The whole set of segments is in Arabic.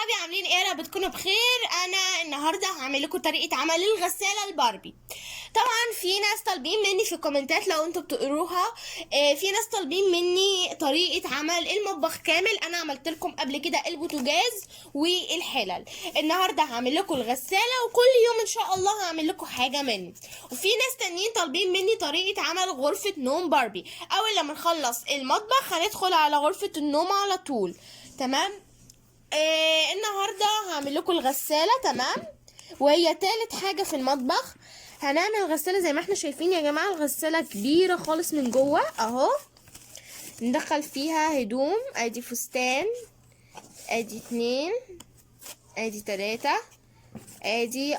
صحابي عاملين ايه؟ يا رب تكونوا بخير. انا النهارده هعمل لكم طريقه عمل الغساله الباربي. طبعا في ناس طالبين مني في الكومنتات لو انتوا بتقروها، في ناس طالبين مني طريقه عمل المطبخ كامل. انا عملت لكم قبل كده البوتاجاز والحلل. النهارده هعمل لكم الغساله، وكل يوم ان شاء الله هعمل لكم حاجه منه. وفي ناس تانيين طالبين مني طريقه عمل غرفه نوم باربي. اول لما نخلص المطبخ هندخل على غرفه النوم على طول. تمام. النهارده هعمل لكم الغساله. تمام. وهي تالت حاجه في المطبخ. هنعمل غساله زي ما احنا شايفين يا جماعه. الغساله كبيره خالص من جوه اهو. ندخل فيها هدوم. ادي فستان، ادي 2، ادي 3، ادي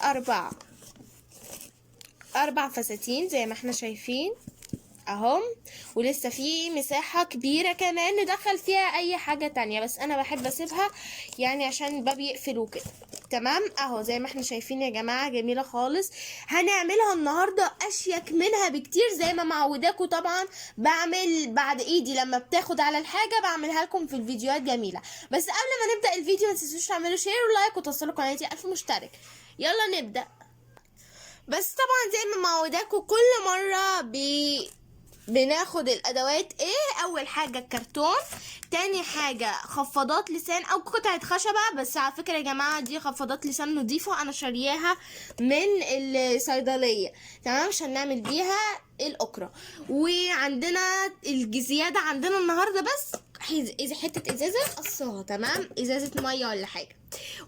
4 فساتين زي ما احنا شايفين اهم. ولسه في مساحة كبيرة كمان ندخل فيها اي حاجة تانية، بس انا بحب اسيبها يعني عشان الباب يقفل وكده. تمام اهو زي ما احنا شايفين يا جماعة، جميلة خالص. هنعملها النهاردة اشيك منها بكتير زي ما معوداكم. طبعا بعمل بعد ايدي لما بتاخد على الحاجة بعملها لكم في الفيديوهات جميلة. بس قبل ما نبدأ الفيديو ما تنسوش تعملوا شير ولايك وتوصلوا قناتي 1000 مشترك. يلا نبدأ. بس طبعا زي ما معوداكم كل مرة بناخد الادوات. ايه اول حاجه الكرتون، تاني حاجه خفاضات لسان او قطعه خشبه. بس على فكره يا جماعه دي خفاضات لسان نضيفه، انا شارياها من الصيدليه. تمام عشان نعمل بيها الاكرة. وعندنا الزياده عندنا النهارده بس اذا حته ازازه قصها. تمام ازازه ميه ولا حاجه.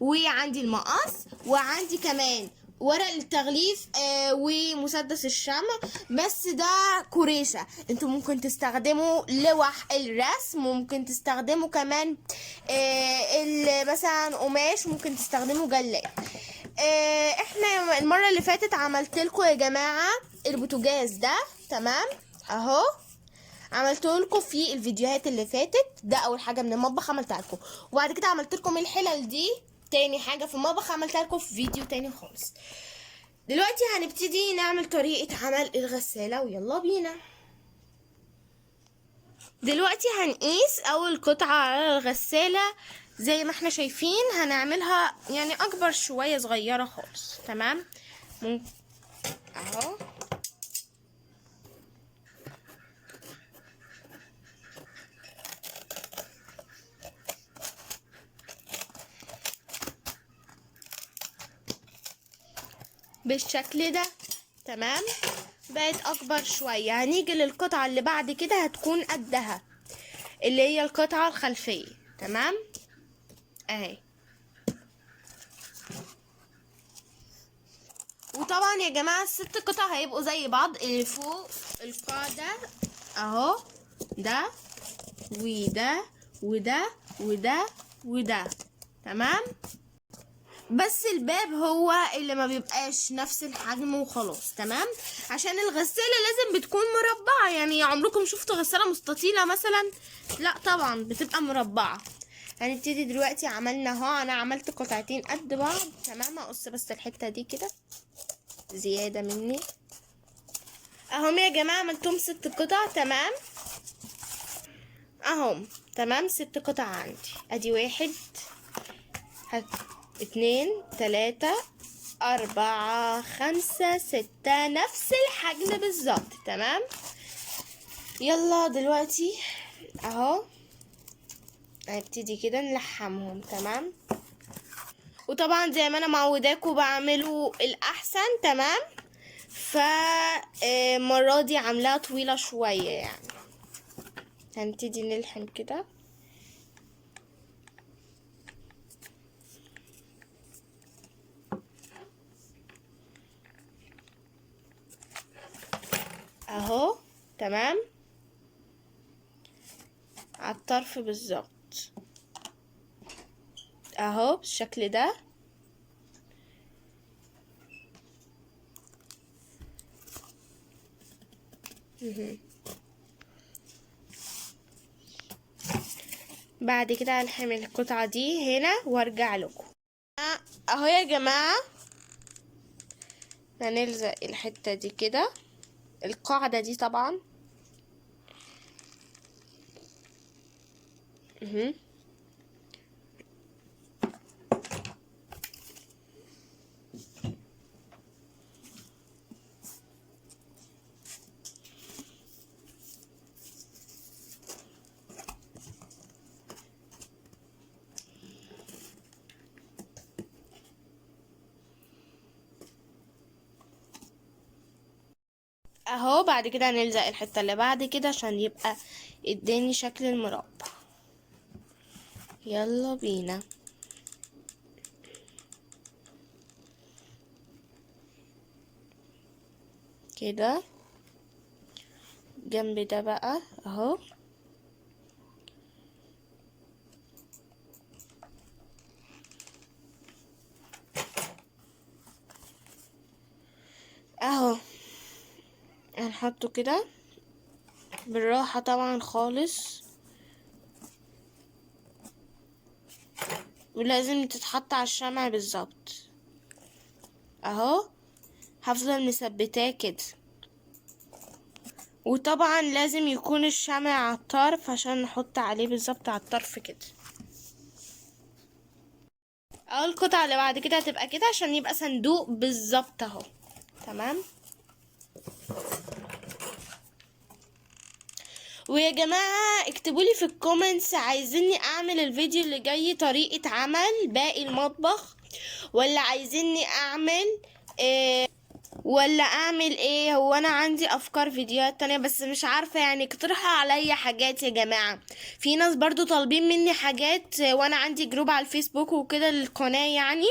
وعندي المقص، وعندي كمان ورق التغليف ومسدس الشمع. بس ده كوريشة. انتوا ممكن تستخدموا لوح الرسم، ممكن تستخدموا كمان مثلا قماش، ممكن تستخدموا جلاد. احنا المرة اللي فاتت عملت لكم يا جماعة البوتاجاز ده. تمام اهو عملت لكم في الفيديوهات اللي فاتت. ده اول حاجه من المطبخ عملتها لكم، وبعد كده عملت لكم الحلل دي تاني حاجه في المطبخ عملتها لكم في فيديو تاني خالص. دلوقتي هنبتدي نعمل طريقه عمل الغساله، ويلا بينا. دلوقتي هنقيس اول قطعه على الغساله زي ما احنا شايفين. هنعملها يعني اكبر شويه، صغيره خالص. تمام اهو بالشكل ده. تمام بقت اكبر شوية. هنيجي للقطعة اللي بعد كده هتكون قدها، اللي هي القطعة الخلفية. تمام اهي. وطبعا يا جماعة الست قطع هيبقوا زي بعض. اللي فوق القاعدة اهو، ده وده وده وده وده. تمام بس الباب هو اللي ما بيبقاش نفس الحجم وخلاص. تمام عشان الغسالة لازم بتكون مربعة. يعني عمركم شفتوا غسالة مستطيلة مثلا؟ لا طبعا بتبقى مربعة. هنبتدي دلوقتي. عملنا اهو، انا عملت قطعتين قد بعض. تمام اقص بس الحتة دي كده زيادة مني اهم يا جماعة. عملتهم 6 قطع. تمام اهم. تمام 6 قطع عندي. ادي 1 2 3 4 5 6 نفس الحجم بالظبط. تمام يلا دلوقتي اهو هنبتدي كده نلحمهم. تمام وطبعا زي ما انا معوداكم بعمله الاحسن. تمام فالمرة دي عاملاها طويلة شوية يعني. هنبتدي نلحم كده اهو. تمام على الطرف بالظبط اهو بالشكل ده. بعد كده هنحمل القطعة دي هنا وارجع لكم اهو يا جماعة. هنلزق الحتة دي كده، القاعدة دي طبعا اهو. بعد كده هنلزق الحتة اللي بعد كده عشان يبقى اداني شكل المربع. يلا بينا. كده جنب ده بقى اهو. اهو هنحطه كده بالراحة طبعا خالص، ولازم تتحط على الشمع بالظبط اهو. هفضل مثبتاه كده، وطبعا لازم يكون الشمع على الطرف عشان نحط عليه بالظبط على الطرف كده. اهو القطعة اللي بعد كده هتبقى كده عشان يبقى صندوق بالظبط اهو. تمام. ويا جماعة اكتبولي في الكومنتس عايزيني اعمل الفيديو اللي جاي طريقة عمل باقي المطبخ، ولا عايزيني اعمل ولا اعمل ايه. هو انا عندي افكار فيديوهات تانية بس مش عارفة، يعني اقترحوا عليا حاجات يا جماعة. في ناس برضو طالبين مني حاجات، وانا عندي جروب على الفيسبوك وكده للقناة، يعني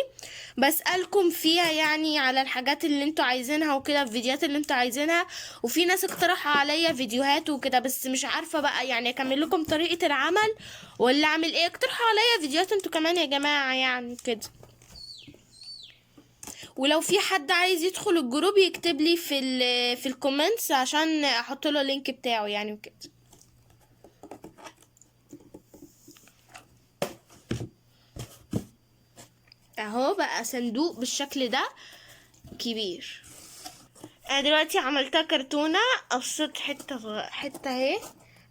بسألكم فيها يعني على الحاجات اللي انتوا عايزينها وكده، الفيديوهات اللي انتوا عايزينها. وفي ناس اقترحوا عليا فيديوهات وكده بس مش عارفة بقى يعني اكمل لكم طريقة العمل ولا اعمل ايه. اقترحوا عليا فيديوهات انتوا كمان يا جماعة يعني كده. ولو في حد عايز يدخل الجروب يكتب لي في الكومنتس عشان احط له اللينك بتاعه يعني وكده. اهو بقى صندوق بالشكل ده كبير. انا دلوقتي عملتها كرتونة، قصيت حتة اهي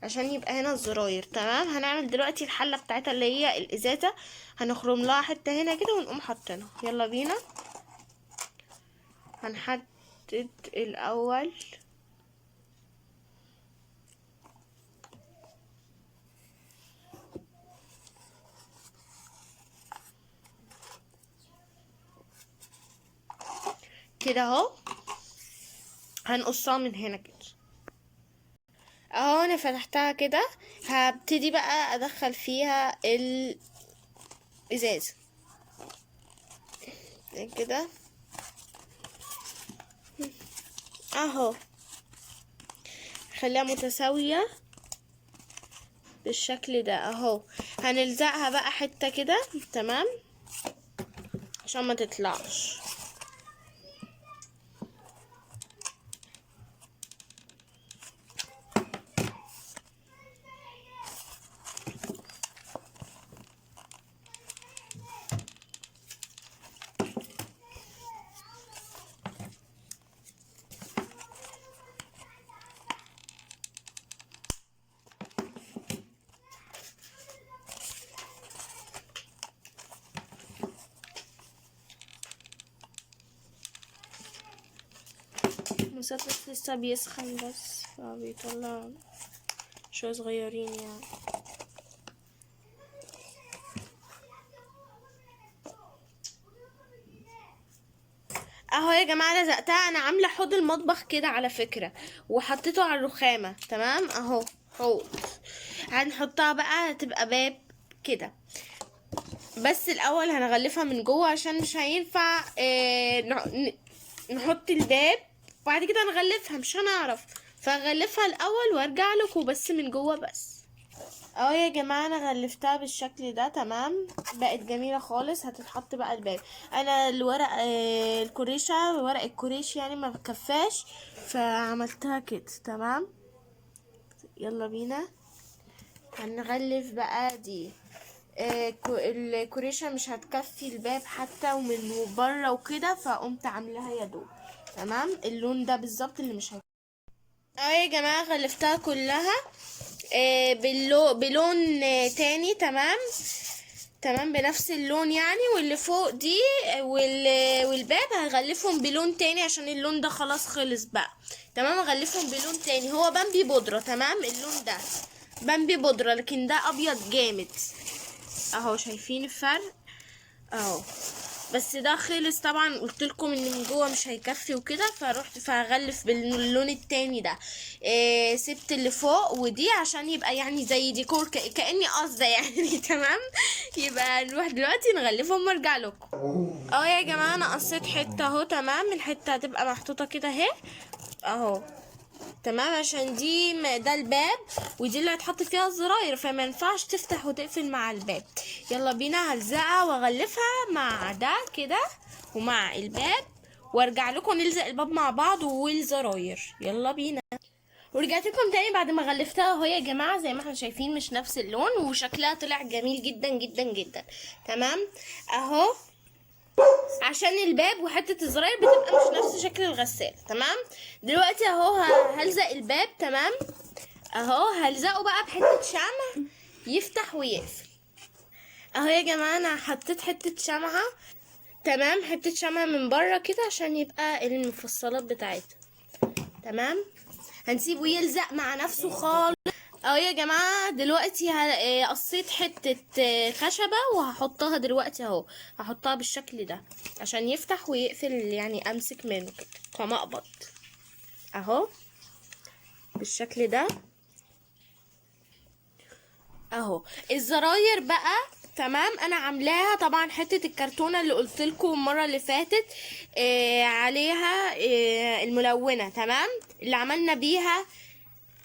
عشان يبقى هنا الزراير. تمام. هنعمل دلوقتي الحلة بتاعتها اللي هي الازازة، هنخرم لها حتة هنا كده ونقوم حاطينها. يلا بينا. هنحدد الاول كده اهو، هنقصها من هنا كده اهو. انا فتحتها كده، هبتدي بقى ادخل فيها الازازة كده اهو. خليها متساوية بالشكل ده اهو. هنلزقها بقى حتة كده. تمام. عشان ما تطلعش. المسدس لسه بيسخن بس فبيطلع شوية صغيرين يعني. اهو يا جماعة لزقتها. انا عاملة حوض المطبخ كده على فكرة، وحطيته على الرخامة. تمام اهو حوض. هنحطها بقى هتبقى باب كده. بس الاول هنغلفها من جوه عشان مش هينفع نحط الباب وبعد كده نغلفها، مش هنعرف. فهغلفها الاول وارجع لكم بس من جوه بس. اهو يا جماعه انا غلفتها بالشكل ده. تمام. بقت جميله خالص. هتتحط بقى الباب. انا الورق الكوريشه، ورق الكوريش يعني ما بكفاش فعملتها كده. تمام. يلا بينا. هنغلف بقى دي. الكوريشة مش هتكفي الباب حتى ومن بره وكده، فقمت عاملاها يا دوب. تمام. اللون ده بالظبط اللي مش هيكفي. اه يا جماعة غلفتها كلها بلون تاني. تمام. تمام بنفس اللون يعني. واللي فوق دي والباب هغلفهم بلون تاني عشان اللون ده خلاص خلص بقى. تمام. هغلفهم بلون تاني. هو بامبي بودرة. تمام. اللون ده بامبي بودرة لكن ده ابيض جامد اهو. شايفين الفرق اهو. بس ده خلص طبعا، قلت لكم ان من جوه مش هيكفي وكده، فروحت فهغلف باللون التاني ده. سبت اللي فوق ودي عشان يبقى يعني زي ديكور، كاني قاصده يعني تمام. يبقى نروح دلوقتي نغلفهم وارجع لكم. اهو يا جماعه انا قصيت حته اهو، تمام. الحته هتبقى محطوطه كده اهي اهو، تمام. عشان ده الباب، ودي اللي هتحط فيها الزراير، فما ينفعش تفتح وتقفل مع الباب. يلا بينا هلزقها واغلفها مع ده كده ومع الباب، وارجع لكم نلزق الباب مع بعض والزراير. يلا بينا. ورجعت لكم تاني بعد ما غلفتها اهو يا جماعه. زي ما احنا شايفين مش نفس اللون، وشكلها طلع جميل جدا جدا جدا، تمام اهو. عشان الباب وحته الزراير بتبقى مش نفس شكل الغسالة، تمام. دلوقتي اهو هلزق الباب، تمام اهو. هلزقه بقى بحته شمع يفتح ويقفل اهو يا جماعه. انا حطيت حته شمعه، تمام، حته شمعه من بره كده عشان يبقى المفصلات بتاعتها، تمام. هنسيبه يلزق مع نفسه خالص اهو يا جماعه. دلوقتي قصيت حته خشبه وهحطها دلوقتي اهو. هحطها بالشكل ده عشان يفتح ويقفل، يعني امسك منه كده كمقبض اهو بالشكل ده اهو. الزراير بقى، تمام، انا عاملاها طبعا حته الكرتونه اللي قلت لكم المره اللي فاتت عليها الملونه، تمام، اللي عملنا بيها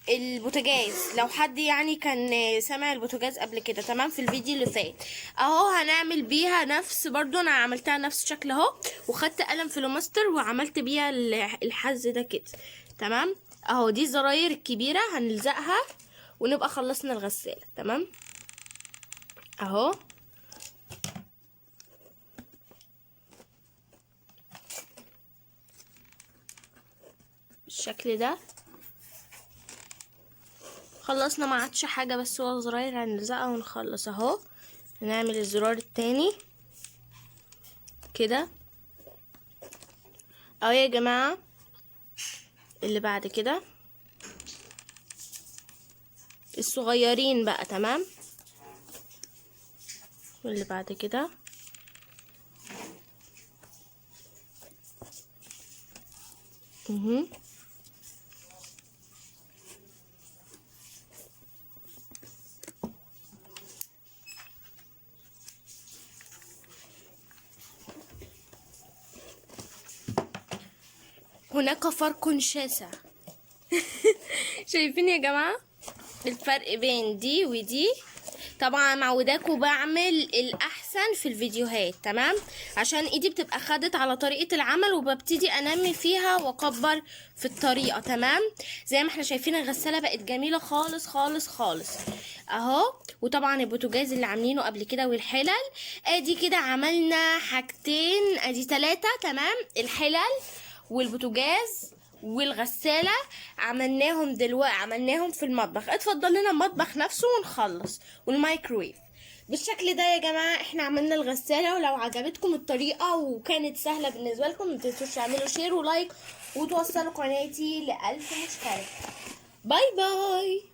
البوتاجاز. لو حد يعني كان سمع البوتاجاز قبل كده، تمام، في الفيديو اللي فات اهو. هنعمل بيها نفس، برضو انا عملتها نفس شكل اهو، وخدت قلم فلوماستر وعملت بيها الحز ده كده، تمام اهو. دي الزراير الكبيره هنلزقها ونبقى خلصنا الغساله، تمام اهو بالشكل ده. خلصنا، ما عادش حاجه، بس هو زراير هنلزقها ونخلص اهو. هنعمل الزرار التاني كده اهو يا جماعه. اللي بعد كده الصغيرين بقى، تمام. واللي بعد كده هناك فرق شاسع شايفين يا جماعة الفرق بين دي ودي؟ طبعا معوداكوا بعمل الاحسن في الفيديوهات، تمام، عشان ايدي بتبقى خدت على طريقة العمل، وببتدي انمي فيها واكبر في الطريقة، تمام. زي ما احنا شايفين الغسالة بقت جميلة خالص خالص خالص اهو. وطبعا البوتاجاز اللي عاملينه قبل كده والحلل، ادي كده عملنا حاجتين، ادي 3، تمام. الحلل والبوتاجاز والغسالة عملناهم دلوقتي، عملناهم في المطبخ. اتفضل لنا المطبخ نفسه ونخلص، والمايكرويف. بالشكل ده يا جماعة احنا عملنا الغسالة. ولو عجبتكم الطريقة وكانت سهلة بالنسبة لكم، متنسوش تعملوا شير ولايك وتوصلوا قناتي ل1000 مشترك. باي باي.